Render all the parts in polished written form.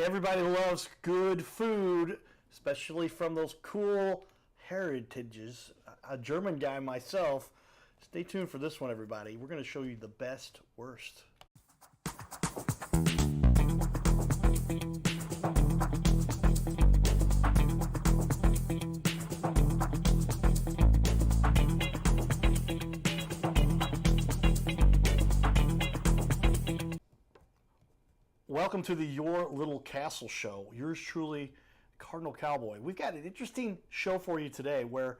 everybody loves good food, especially from those cool heritages. A German guy myself. Stay tuned for this one, everybody. We're going to show you the best Wurst. Welcome to the Your Little Castle Show. Yours truly, Cardinal Cowboy. We've got an interesting show for you today where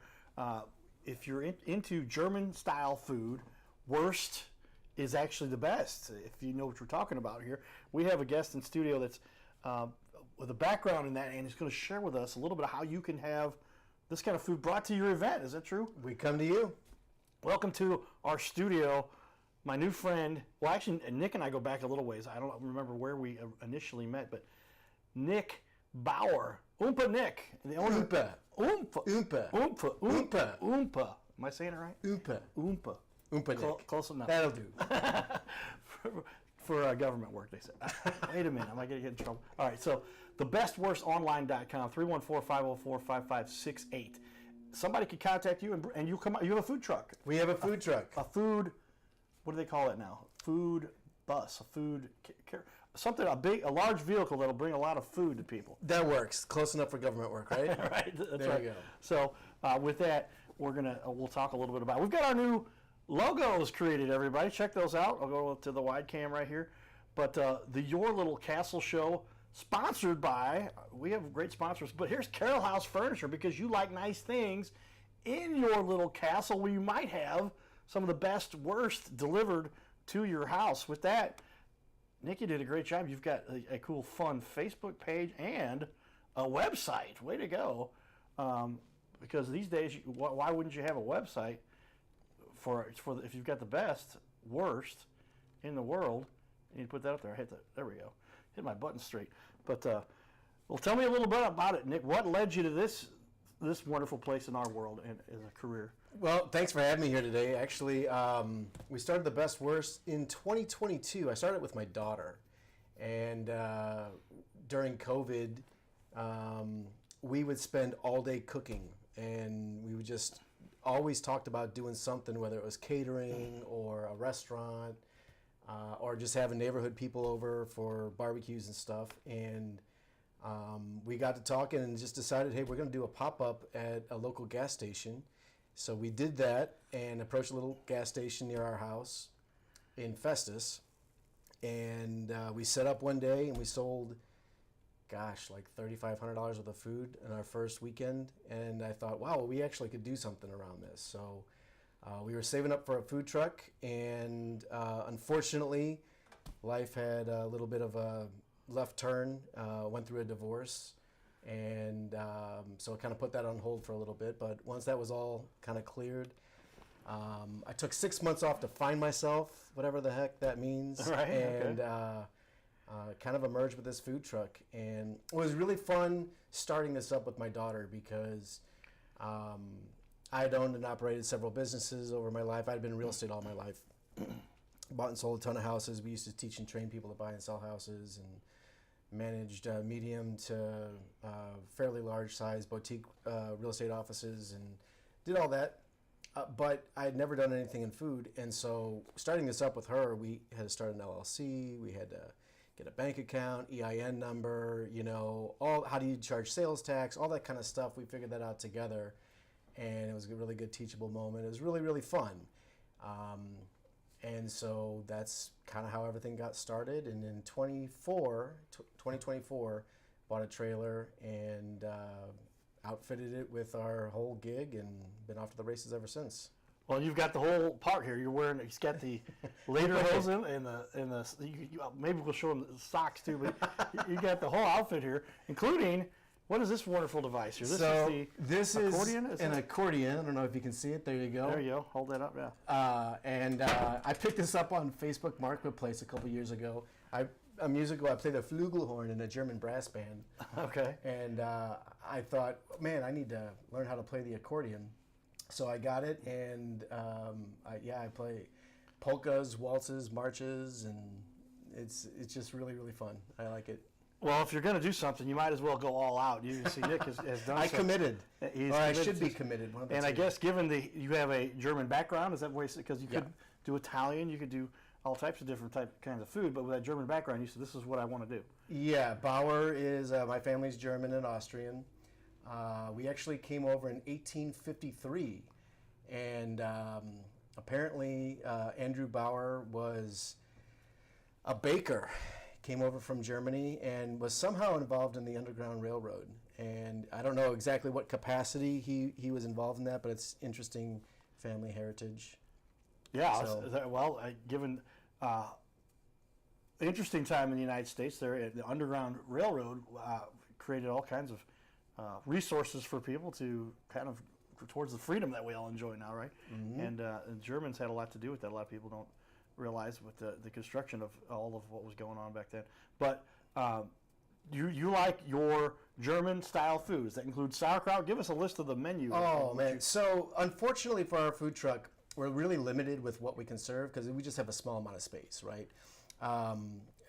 if you're into German-style food, Wurst is actually the best, if you know what we're talking about here. We have a guest in studio that's with a background in that, and he's going to share with us a little bit of how you can have this kind of food brought to your event. Is that true? We come to you. Welcome to our studio. My new friend, well, actually, Nick and I go back a little ways. I don't remember where we initially met, but Nick Baur, Umpha Nick, the owner. Umpha. Am I saying it right? Umpha Nick. Close enough. That'll do. for government work, they said. Wait a minute, am I going to get in trouble? All right, so thebestworstonline.com, 314-504-5568. Somebody could contact you, and you come. You have a food truck. We have a food truck. A food. What do they call it now? Food bus, a food, something, a large vehicle that'll bring a lot of food to people. That works. Close enough for government work, right? Right. That's there right. You go. So with that, we'll talk a little bit about. We've got our new logos created. Everybody, check those out. I'll go to the wide cam right here. But the Your Little Castle Show, sponsored by. We have great sponsors, but here's Carroll House Furniture, because you like nice things in your little castle where you might have some of the best Wurst delivered to your house. With that, Nick, you did a great job. You've got a cool, fun Facebook page and a website. Way to go. Because these days, why wouldn't you have a website for if you've got the best Wurst in the world? You need to put that up there. There we go. Hit my button straight. But well, tell me a little bit about it, Nick. What led you to this wonderful place in our world and as a career? Well, thanks for having me here today. Actually, we started the Best Wurst in 2022. I started with my daughter, and during COVID, we would spend all day cooking, and we would just always talked about doing something, whether it was catering or a restaurant, or just having neighborhood people over for barbecues and stuff. And we got to talking and just decided, hey, we're going to do a pop-up at a local gas station. So we did that and approached a little gas station near our house in Festus. And we set up one day and we sold, like $3,500 worth of food in our first weekend. And I thought, wow, we actually could do something around this. So we were saving up for a food truck, and unfortunately, life had a little bit of a left turn, went through a divorce, and so I kind of put that on hold for a little bit. But once that was all kind of cleared, I took 6 months off to find myself, whatever the heck that means, right, and kind of emerged with this food truck. And it was really fun starting this up with my daughter, because I had owned and operated several businesses over my life. I'd been in real estate all my life. Bought and sold a ton of houses. We used to teach and train people to buy and sell houses, and managed medium to fairly large size boutique real estate offices, and did all that. But I had never done anything in food, and so starting this up with her, we had to start an LLC. We had to get a bank account, EIN number, all how do you charge sales tax, all that kind of stuff. We figured that out together, and it was a really good teachable moment. It was really, really fun. And so that's kind of how everything got started. And in 2024, bought a trailer and outfitted it with our whole gig, and been off to the races ever since. Well, you've got the whole part here. You're wearing. He's got the lederhosen and the. Maybe we'll show them the socks too. But you got the whole outfit here, including. What is this wonderful device here? This is an accordion. I don't know if you can see it. There you go. There you go. Hold that up, yeah. And I picked this up on Facebook Marketplace a couple years ago. I'm musical. I play the Flugelhorn in a German brass band. Okay. And I thought, man, I need to learn how to play the accordion. So I got it, and I play polkas, waltzes, marches, and it's just really, really fun. I like it. Well, if you're going to do something, you might as well go all out. You see, Nick has done. I committed. He's or I committed should be to- committed. One of the And I two. guess given you have a German background, is that way? Because you could Yeah. do Italian, you could do all types of different kinds of food, but with that German background, you said this is what I want to do. Yeah, Baur is my family's German and Austrian. We actually came over in 1853, and apparently Andrew Baur was a baker. Came over from Germany and was somehow involved in the Underground Railroad. And I don't know exactly what capacity he was involved in that, but it's interesting family heritage. Yeah. So- Given interesting time in the United States, there the Underground Railroad created all kinds of resources for people to kind of towards the freedom that we all enjoy now, right? Mm-hmm. And the Germans had a lot to do with that. A lot of people don't realize with the construction of all of what was going on back then. But you like your German style foods that include sauerkraut. Give us a list of the menu. Oh man! So unfortunately for our food truck, we're really limited with what we can serve because we just have a small amount of space, right?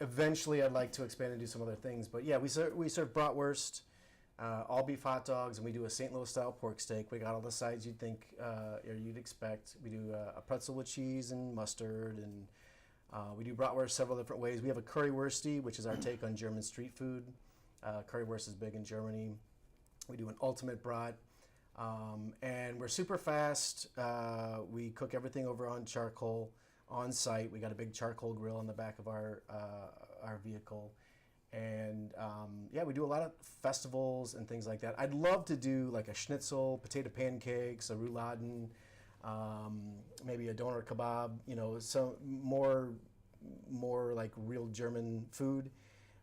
Eventually, I'd like to expand and do some other things, but yeah, we serve bratwurst, all beef hot dogs, and we do a St. Louis style pork steak. We got all the sides you'd think or you'd expect. We do a pretzel with cheese and mustard, and we do bratwurst several different ways. We have a currywursty, which is our take on German street food. Currywurst is big in Germany. We do an ultimate brat, and we're super fast. We cook everything over on charcoal on site. We got a big charcoal grill in the back of our vehicle. And yeah, we do a lot of festivals and things like that. I'd love to do like a schnitzel, potato pancakes, a rouladen, maybe a doner kebab, some more like real German food.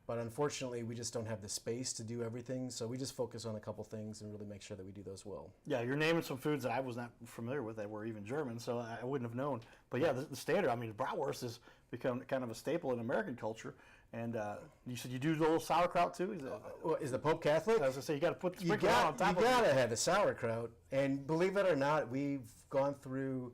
But unfortunately, we just don't have the space to do everything. So we just focus on a couple things and really make sure that we do those well. Yeah, you're naming some foods that I was not familiar with that were even German, so I wouldn't have known. But yeah, the standard, I mean, bratwurst has become kind of a staple in American culture. And you said you do a little sauerkraut too? Is the Pope Catholic? I was going to say, you got to put the You sprinkle on top of it. gotta have the sauerkraut. And believe it or not, we've gone through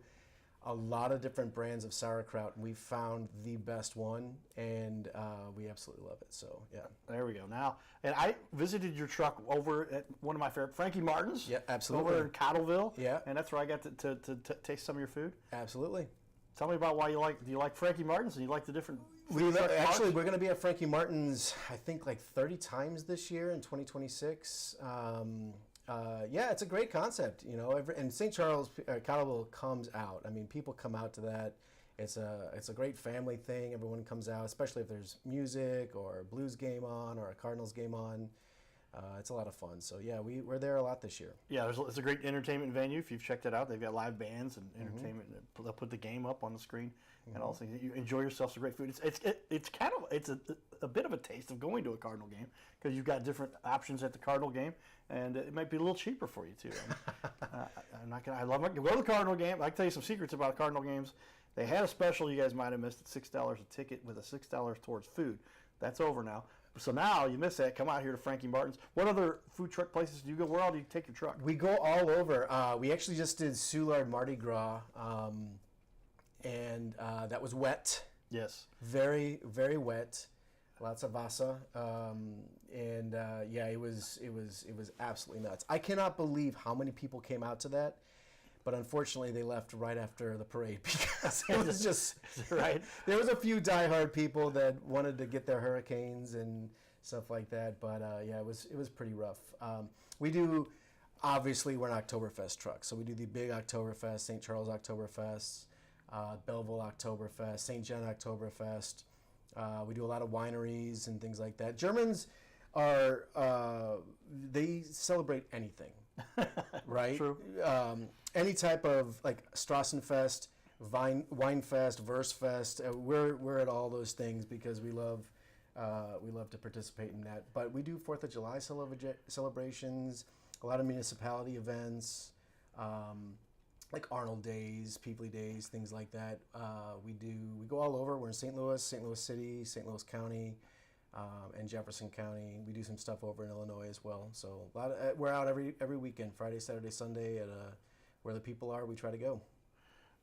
a lot of different brands of sauerkraut, and we found the best one, and we absolutely love it. So yeah, There we go. Now, and I visited your truck over at one of my favorite, Frankie Martin's. Yeah, absolutely. Over in Cottleville. Yeah. And that's where I got to taste some of your food. absolutely. Tell me about why do you like Frankie Martin's and you like the different We're parts? going to be at Frankie Martin's, I think, like 30 times this year in 2026. Yeah, it's a great concept, and St. Charles, Cottleville comes out. I mean, people come out to that. It's a great family thing. Everyone comes out, especially if there's music or a Blues game on or a Cardinals game on. It's a lot of fun. So yeah, we're there a lot this year. Yeah, it's a great entertainment venue. If you've checked it out, they've got live bands and entertainment. They'll put the game up on the screen, and also you enjoy yourself. Some great food. It's kind of a bit of a taste of going to a Cardinal game because you've got different options at the Cardinal game, and it might be a little cheaper for you too. I'm not gonna. I love go to the Cardinal game. I can tell you some secrets about Cardinal games. They had a special you guys might have missed at $6 a ticket with a $6 towards food. That's over now. So now you miss that. Come out here to Frankie Martin's. What other food truck places do you go? Where all do you take your truck? We go all over. We actually just did Soulard Mardi Gras, and that was wet. Yes. Very, very wet. Lots of Vasa, and yeah, it was absolutely nuts. I cannot believe how many people came out to that, but unfortunately, they left right after the parade because it was just right. There was a few diehard people that wanted to get their hurricanes and stuff like that, but yeah, it was pretty rough. We do, obviously, we're an Oktoberfest truck, so we do the big Oktoberfest, St. Charles Oktoberfest, Belleville Oktoberfest, St. John Oktoberfest. We do a lot of wineries and things like that. Germans are, they celebrate anything, right? True. Any type of like Strassenfest, Weinfest, Wurstfest. We're at all those things because we love to participate in that. But we do 4th of July celebrations, a lot of municipality events, like Arnold Days, Peebly Days, things like that. We go all over. We're in St. Louis City, St. Louis County, and Jefferson County. We do some stuff over in Illinois as well. So we're out every weekend, Friday, Saturday, Sunday, at where the people are. We try to go.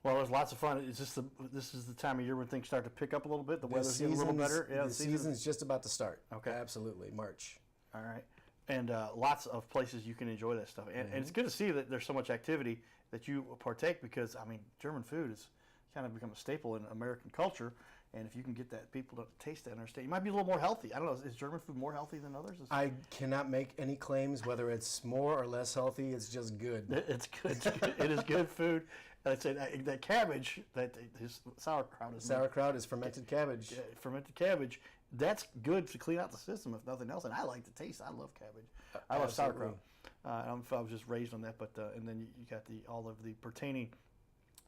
Well, there's lots of fun. It's just this is the time of year when things start to pick up a little bit. The weather's getting a little better. The season's just about to start. Okay. Absolutely, March. All right. And lots of places you can enjoy that stuff. And it's good to see that there's so much activity that you partake because, I mean, German food has kind of become a staple in American culture. And if you can get that people to taste that and understand, you might be a little more healthy. I don't know. Is German food more healthy than others? I cannot make any claims whether it's more or less healthy. It's just good. It's good. It's good. It is good food. I'd say that cabbage, his sauerkraut is sauerkraut is fermented cabbage. Fermented cabbage. That's good to clean out the system, if nothing else. And I like the taste. I love cabbage. I love sauerkraut. I don't know if I was just raised on that, but and then you got all of the pertaining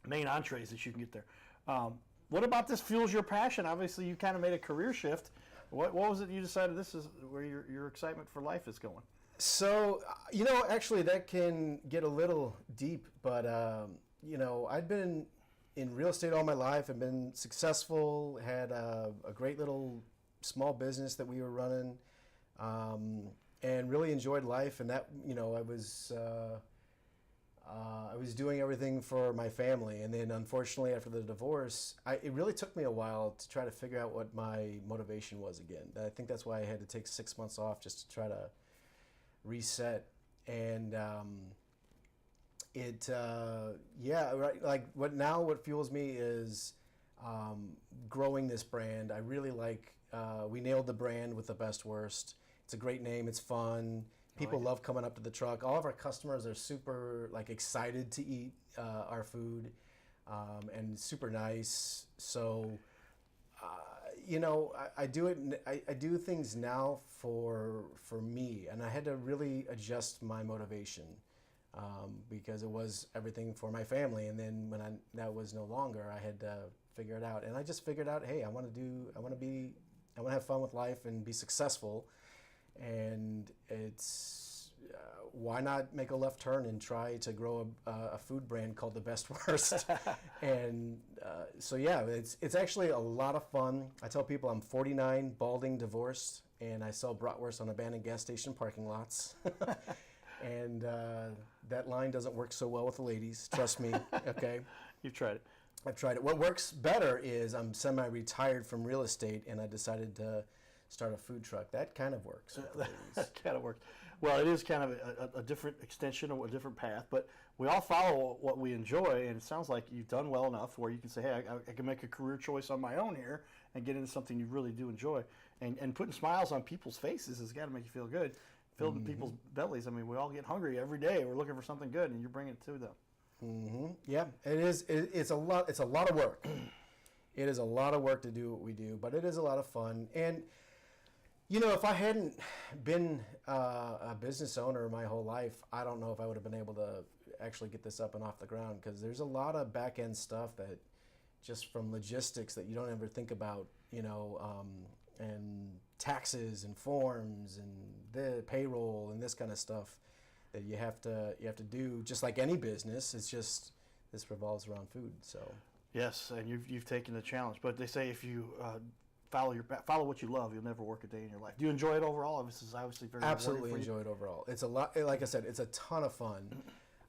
main entrees that you can get there. What about this fuels your passion? Obviously, you kind of made a career shift. What was it you decided this is where your excitement for life is going? So, actually that can get a little deep, but, I'd been in real estate all my life. I've been successful, had a great little small business that we were running, and really enjoyed life. And that, I was doing everything for my family, and then unfortunately after the divorce, it really took me a while to try to figure out what my motivation was again. I think that's why I had to take 6 months off just to try to reset. And what fuels me is growing this brand. I really like. We nailed the brand with the Best Wurst. It's a great name. It's fun. People love coming up to the truck. All of our customers are super excited to eat our food, and super nice. So, I do it. I do things now for me, and I had to really adjust my motivation because it was everything for my family. And then when that was no longer, I had to figure it out. And I just figured out, hey, I want to have fun with life and be successful. And it's why not make a left turn and try to grow a food brand called the Best Wurst. And it's actually a lot of fun. I tell people I'm 49, balding, divorced, and I sell bratwurst on abandoned gas station parking lots. And that line doesn't work so well with the ladies, trust me. Okay, You've tried it. I've tried it. What works better is I'm semi-retired from real estate, and I decided to start a food truck. That kind of works. That kind of works. Well, it is kind of a different extension or a different path, but we all follow what we enjoy, and it sounds like you've done well enough where you can say, hey, I can make a career choice on my own here and get into something you really do enjoy. And putting smiles on people's faces has got to make you feel good. Filling people's bellies. I mean, we all get hungry every day. We're looking for something good, and you're bringing it to them. Mm-hmm. Yeah, it is. It's a lot. It's a lot of work. It is a lot of work to do what we do, but it is a lot of fun. And if I hadn't been a business owner my whole life, I don't know if I would have been able to actually get this up and off the ground, because there's a lot of back end stuff that just from logistics that you don't ever think about, and taxes and forms and the payroll and this kind of stuff that you have to do, just like any business. It's just this revolves around food. So yes, and you've taken the challenge. But they say if you follow what you love, you'll never work a day in your life. Do you enjoy it overall? This is obviously very absolutely rewarding for enjoy it overall. It's a lot. Like I said, it's a ton of fun,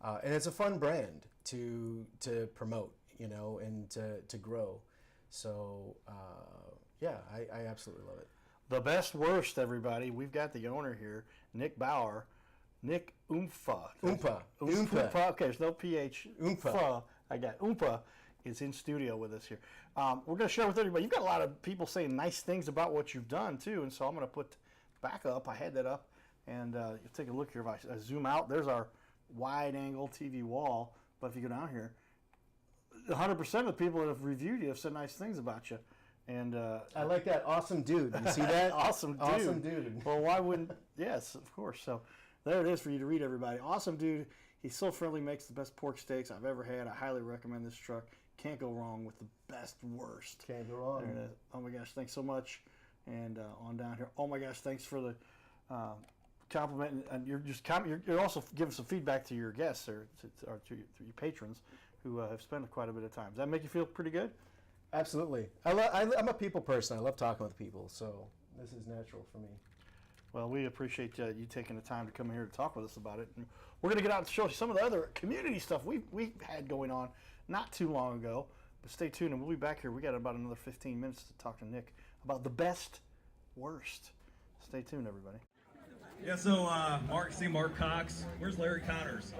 and it's a fun brand to promote, and to grow. So I absolutely love it. The Best Wurst, everybody. We've got the owner here, Nick Baur. Nick Umpha. Umpha. Okay, there's no PH. Umpha. I got Umpha is in studio with us here. We're going to share with everybody. You've got a lot of people saying nice things about what you've done, too. And so I'm going to put back up. I had that up. And you take a look here. If I zoom out, there's our wide-angle TV wall. But if you go down here, 100% of the people that have reviewed you have said nice things about you. And I like that. Awesome dude. You see that? Awesome dude. Awesome dude. Well, why wouldn't? Yes, of course. So there it is for you to read, everybody. Awesome dude. He's so friendly, makes the best pork steaks I've ever had. I highly recommend this truck. Can't go wrong with the Best Wurst. Can't go wrong. There it is. Oh my gosh, thanks so much. And on down here. Oh my gosh, thanks for the compliment. And you're also giving some feedback to your guests or to your patrons who have spent quite a bit of time. Does that make you feel pretty good? Absolutely. I'm a people person. I love talking with people, so this is natural for me. Well, we appreciate you taking the time to come here to talk with us about it. And we're going to get out and show you some of the other community stuff we've had going on not too long ago. But stay tuned, and we'll be back here. We got about another 15 minutes to talk to Nick about the best worst. Stay tuned, everybody. Yeah, so Mark Cox. Where's Larry Connors?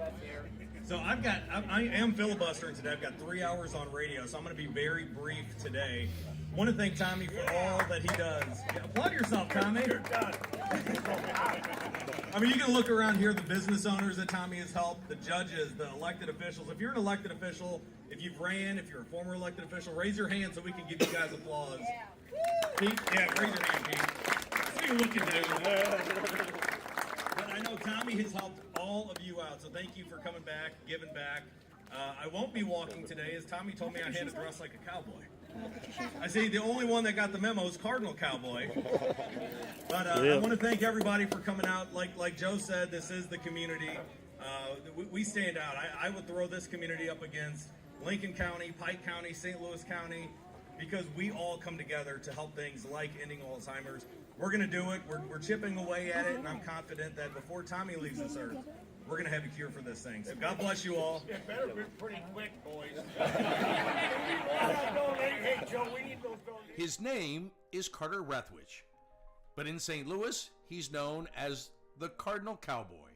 So I am filibustering today. I've got 3 hours on radio, so I'm going to be very brief today. Want to thank Tommy for all that he does. Yeah, applaud yourself, Tommy. You're done. I mean, you can look around here, the business owners that Tommy has helped, the judges, the elected officials. If you're an elected official, if you've ran, if you're a former elected official, raise your hand so we can give you guys applause. Pete, yeah, raise your hand, Pete. What are you looking at? But I know Tommy has helped all of you out, so thank you for coming back, giving back. I won't be walking today, as Tommy told me I had to dress like a cowboy. I see the only one that got the memo is Cardinal Cowboy. But I want to thank everybody for coming out. Like Joe said, this is the community. We stand out. I would throw this community up against Lincoln County, Pike County, St. Louis County, because we all come together to help things like ending Alzheimer's. We're going to do it. We're chipping away at it, and I'm confident that before Tommy leaves this earth, we're going to have a cure for this thing. So God bless you all. It better be pretty quick, boys. His name is Carter Rethwich, but in St. Louis, he's known as the Cardinal Cowboy.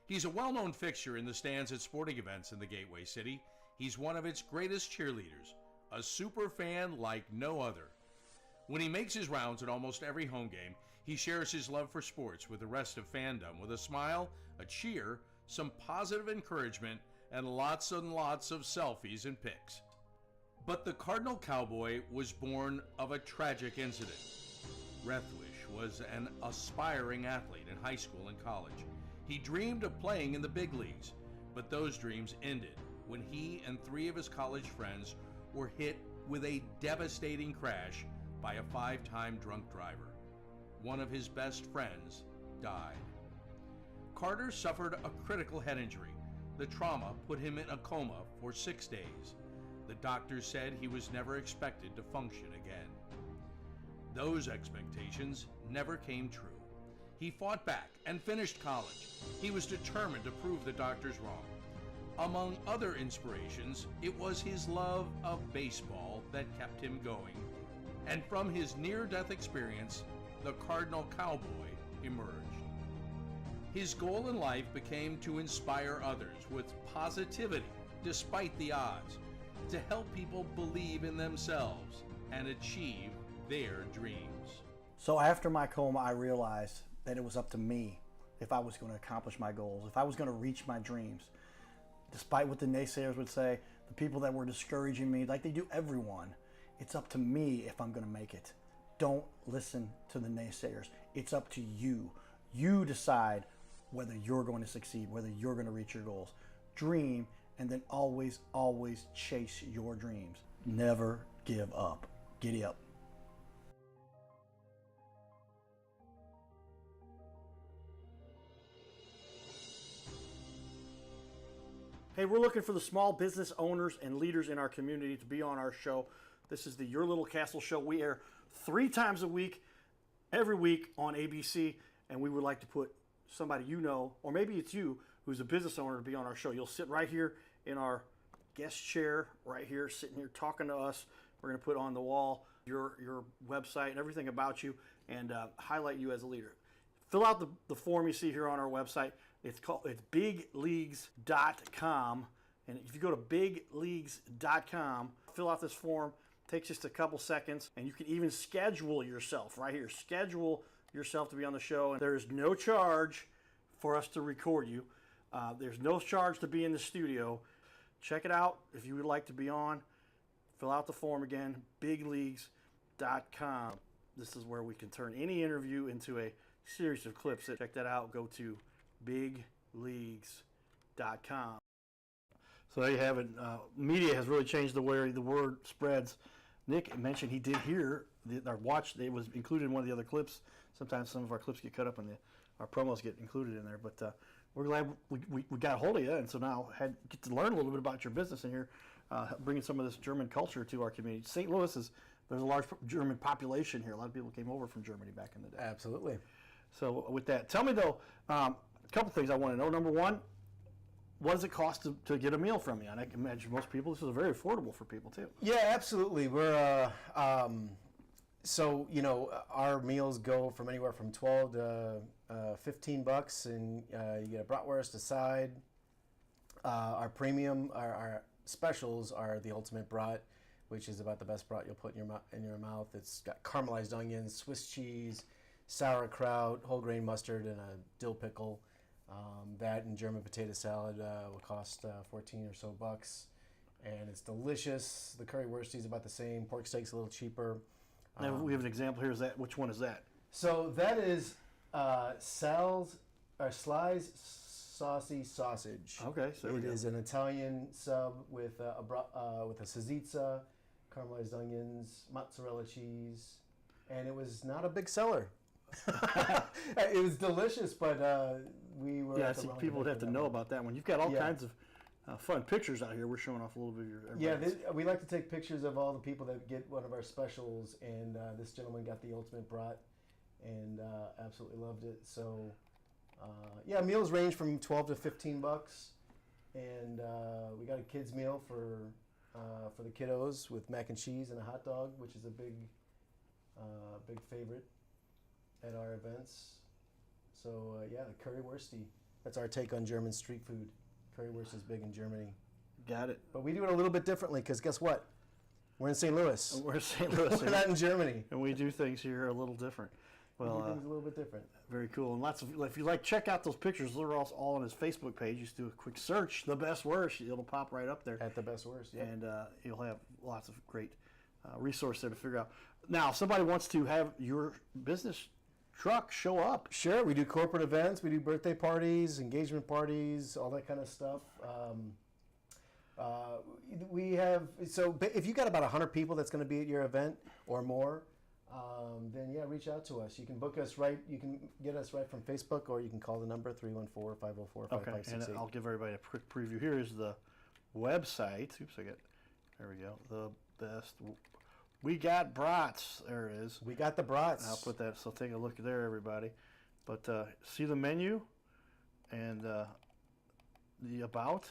He's a well-known fixture in the stands at sporting events in the Gateway City. He's one of its greatest cheerleaders, a super fan like no other. When he makes his rounds at almost every home game, he shares his love for sports with the rest of fandom with a smile, a cheer, some positive encouragement, and lots of selfies and pics. But the Cardinal Cowboy was born of a tragic incident. Rethwich was an aspiring athlete in high school and college. He dreamed of playing in the big leagues, but those dreams ended when he and 3 of his college friends were hit with a devastating crash by a 5-time drunk driver. One of his best friends died. Carter suffered a critical head injury. The trauma put him in a coma for 6 days. The doctors said he was never expected to function again. Those expectations never came true. He fought back and finished college. He was determined to prove the doctors wrong. Among other inspirations, it was his love of baseball that kept him going. And from his near-death experience, the Cardinal Cowboy emerged. His goal in life became to inspire others with positivity despite the odds, to help people believe in themselves and achieve their dreams. So after my coma, I realized that it was up to me if I was going to accomplish my goals, if I was going to reach my dreams. Despite what the naysayers would say, the people that were discouraging me, like they do everyone, it's up to me if I'm going to make it. Don't listen to the naysayers. It's up to you. You decide whether you're going to succeed, whether you're going to reach your goals. Dream, and then always, always chase your dreams. Never give up. Giddy up. Hey, we're looking for the small business owners and leaders in our community to be on our show. This is the Your Little Castle Show. We air 3 times a week, every week on ABC, and we would like to put somebody you know, or maybe it's you, who's a business owner to be on our show. You'll sit right here in our guest chair, right here, sitting here talking to us. We're going to put on the wall your website and everything about you, and highlight you as a leader. Fill out the form you see here on our website. It's bigleagues.com, and if you go to bigleagues.com, fill out this form. It takes just a couple seconds, and you can even schedule yourself right here. Schedule yourself to be on the show, and there's no charge for us to record you. There's no charge to be in the studio. Check it out if you would like to be on. Fill out the form again, bigleagues.com. This is where we can turn any interview into a series of clips. Check that out. Go to bigleagues.com. So there you have it. Media has really changed the way the word spreads. Nick mentioned he did hear our watch. It was included in one of the other clips. Sometimes some of our clips get cut up and our promos get included in there. But we're glad we got a hold of you, and so now get to learn a little bit about your business in here, bringing some of this German culture to our community. St. Louis there's a large German population here. A lot of people came over from Germany back in the day. Absolutely. So with that, tell me though, a couple things I want to know. Number one, what does it cost to get a meal from you? And I can imagine most people, this is very affordable for people too. Yeah, absolutely. We're so our meals go from anywhere from 12 to $15, and you get a bratwurst, a side. Our premium, our specials are the ultimate brat, which is about the best brat you'll put in your mouth. It's got caramelized onions, Swiss cheese, sauerkraut, whole grain mustard, and a dill pickle. That and German potato salad will cost 14 or so bucks, and it's delicious. The curry wurst is about the same. Pork steak's a little cheaper. Now, we have an example here. Which one is that? So that is Sly's saucy sausage. Okay, so it is an Italian sub with a salsiccia, caramelized onions, mozzarella cheese, and it was not a big seller. It was delicious, but we were. Yeah, I think people would have to know about that one. You've got all kinds of fun pictures out here. We're showing off a little bit of your. We like to take pictures of all the people that get one of our specials, and this gentleman got the ultimate brat, and absolutely loved it. So, meals range from 12 to $15, and we got a kids meal for the kiddos with mac and cheese and a hot dog, which is a big favorite at our events. So the curry wursty. That's our take on German street food. Currywurst is big in Germany. Got it. But we do it a little bit differently because guess what? We're in St. Louis. We're in St. Louis. We're not in Germany. And we do things here a little different. Well, we do things a little bit different. Very cool. And if you like, check out those pictures. They're all on his Facebook page. Just do a quick search, The Best Wurst. It'll pop right up there. At The Best Wurst, yeah. And you'll have lots of great resource there to figure out. Now, if somebody wants to have your business truck show up. Sure, we do corporate events, we do birthday parties, engagement parties, all that kind of stuff. We have, so if you got about 100 people that's going to be at your event or more, then reach out to us. You can book us you can get us right from Facebook, or you can call the number 314-504-5568. Okay, and I'll give everybody a quick preview. Here is the website. Oops, there we go. The best. We got brats. There it is. We got the brats. I'll put that. So take a look there, everybody. But see the menu and the about.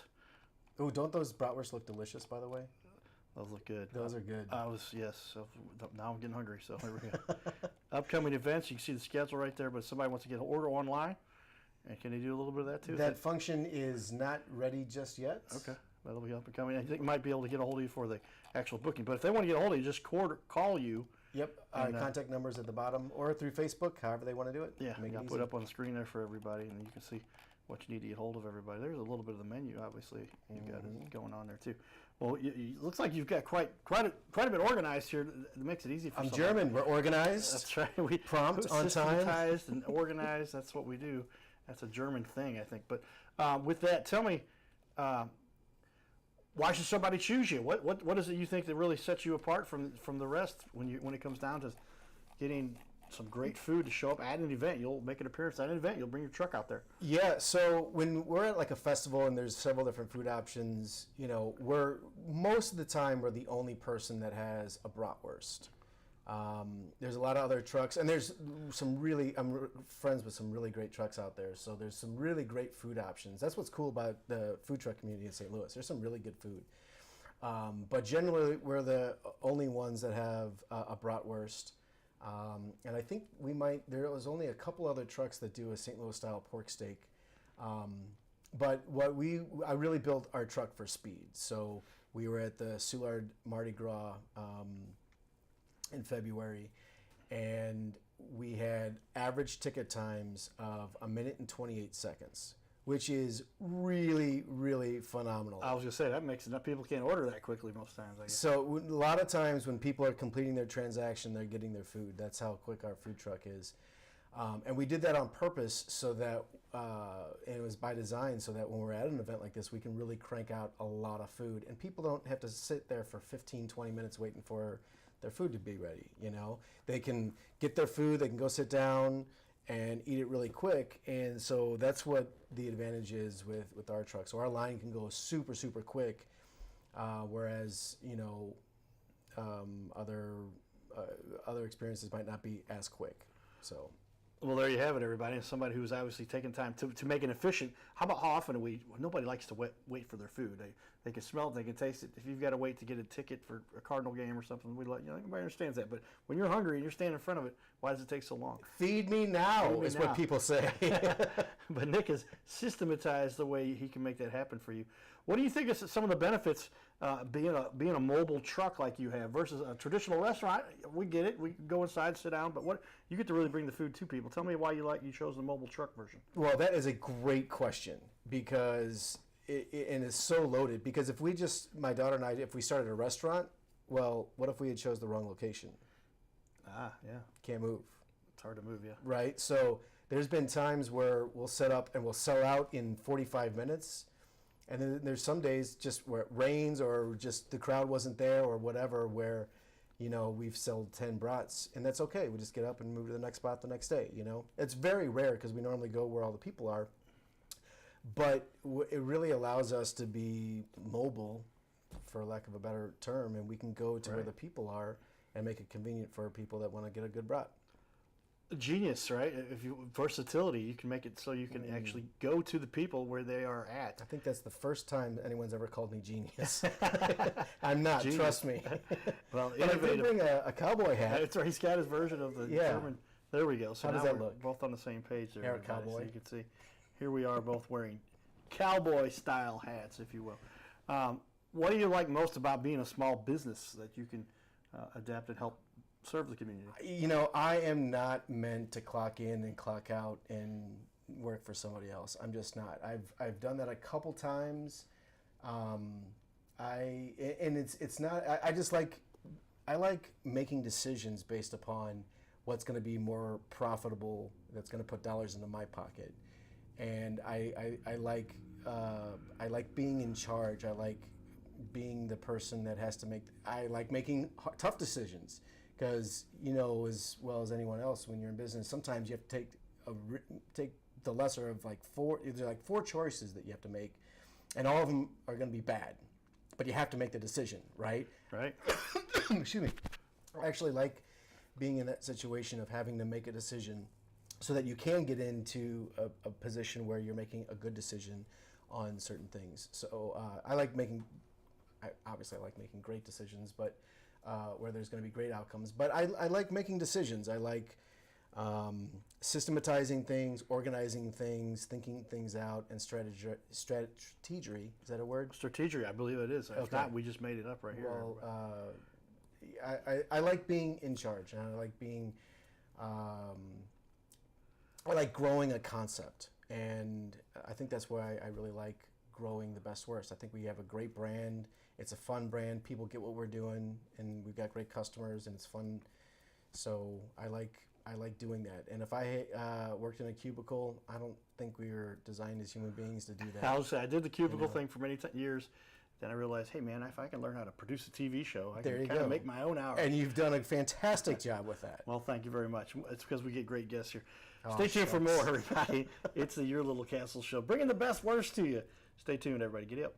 Oh, don't those bratwursts look delicious, by the way? Those look good. Those are good. Yes. So now I'm getting hungry. So here we go. Upcoming events. You can see the schedule right there. But if somebody wants to get an order online, and can they do a little bit of that too? That function is not ready just yet. Okay. That'll be up and coming. I think might be able to get a hold of you for the actual booking. But if they want to get a hold of you, just call you. Yep. Our contact number's at the bottom, or through Facebook, however they want to do it. Yeah, I'll put it up on the screen there for everybody, and you can see what you need to get hold of everybody. There's a little bit of the menu, obviously. You've got it going on there too. Well, it looks like you've got quite a bit organized here. That makes it easy for I'm German. We're organized. That's right. We prompt on time. Systematized and organized. That's what we do. That's a German thing, I think. But with that, tell me. Why should somebody choose you? What is it you think that really sets you apart from the rest when it comes down to getting some great food to show up at an event? You'll make an appearance at an event. You'll bring your truck out there. Yeah. So when we're at like a festival and there's several different food options, we're most of the time we're the only person that has a bratwurst. There's a lot of other trucks, and there's I'm friends with some really great trucks out there, so there's some really great food options. That's what's cool about the food truck community in St. Louis. There's some really good food. But generally, we're the only ones that have a bratwurst. And I think there was only a couple other trucks that do a St. Louis style pork steak. But I really built our truck for speed. So we were at the Soulard Mardi Gras in February, and we had average ticket times of 1 minute and 28 seconds, which is really, really phenomenal. I was going to say, that makes it up. People can't order that quickly most times, I guess. So a lot of times when people are completing their transaction, they're getting their food. That's how quick our food truck is. And we did that on purpose so that, and it was by design, so that when we're at an event like this, we can really crank out a lot of food. And people don't have to sit there for 15, 20 minutes waiting for their food to be ready. They can get their food, they can go sit down and eat it really quick. And so that's what the advantage is with our truck. So our line can go super, super quick, whereas, other experiences might not be as quick. So Well, there you have it, everybody. And somebody who's obviously taking time to make it efficient. How often do we? Nobody likes to wait for their food. They can smell it, they can taste it. If you've got to wait to get a ticket for a Cardinal game or something, everybody understands that. But when you're hungry and you're standing in front of it, why does it take so long? Feed me now Feed me is now. what people say. But Nick has systematized the way he can make that happen for you. What do you think is some of the benefits being a mobile truck like you have versus a traditional restaurant? We get it. We can go inside, sit down, but what you get to really bring the food to people. Tell me why you chose the mobile truck version. Well, that is a great question because and it's so loaded. Because if my daughter and I, if we started a restaurant, well, what if we had chose the wrong location? Yeah. Can't move. It's hard to move, yeah. Right. So there's been times where we'll set up and we'll sell out in 45 minutes. And then there's some days just where it rains or just the crowd wasn't there or whatever where, we've sold 10 brats and that's okay. We just get up and move to the next spot the next day, It's very rare because we normally go where all the people are. But it really allows us to be mobile, for lack of a better term, and we can go to where the people are and make it convenient for people that want to get a good brat. Genius, right? Versatility, you can make it so you can actually go to the people where they are at. I think that's the first time anyone's ever called me genius. I'm not, Genius. trust me. Well, But I did bring a cowboy hat. That's right. He's got his version of the German. There we go. So How does now that we're look? both on the same page there. Eric everybody. Cowboy. So you can see, here we are both wearing cowboy-style hats, if you will. What do you like most about being a small business that you can adapt and help serve the community? I am not meant to clock in and clock out and work for somebody else. I'm just not. I've done that a couple times. It's not. I like making decisions based upon what's going to be more profitable. That's going to put dollars into my pocket, and I like being in charge. I like being the person that has to make. I like making tough decisions. Because as well as anyone else, when you're in business, sometimes you have to take the lesser of four choices that you have to make, and all of them are going to be bad, but you have to make the decision, right? Right. Excuse me. I actually like being in that situation of having to make a decision, so that you can get into a position where you're making a good decision on certain things. So I like making great decisions, but. Where there's going to be great outcomes. But I like making decisions. I like systematizing things, organizing things, thinking things out, and strategy. Is that a word? Strategy, I believe it is. If Okay. not, we just made it up right here. Well, I like being in charge, and I like being, I like growing a concept. And I think that's why I really like growing the Best Wurst. I think we have a great brand. It's a fun brand. People get what we're doing, and we've got great customers, and it's fun. So I like doing that. And if I worked in a cubicle, I don't think we were designed as human beings to do that. I did the cubicle thing for many years. Then I realized, hey man, if I can learn how to produce a TV show, I can kind of make my own hours. And you've done a fantastic job with that. Well, thank you very much. It's because we get great guests here. Oh, Stay tuned for shucks. more, everybody. It's the Your Little Castle Show, bringing the best worst to you. Stay tuned, everybody. Get up.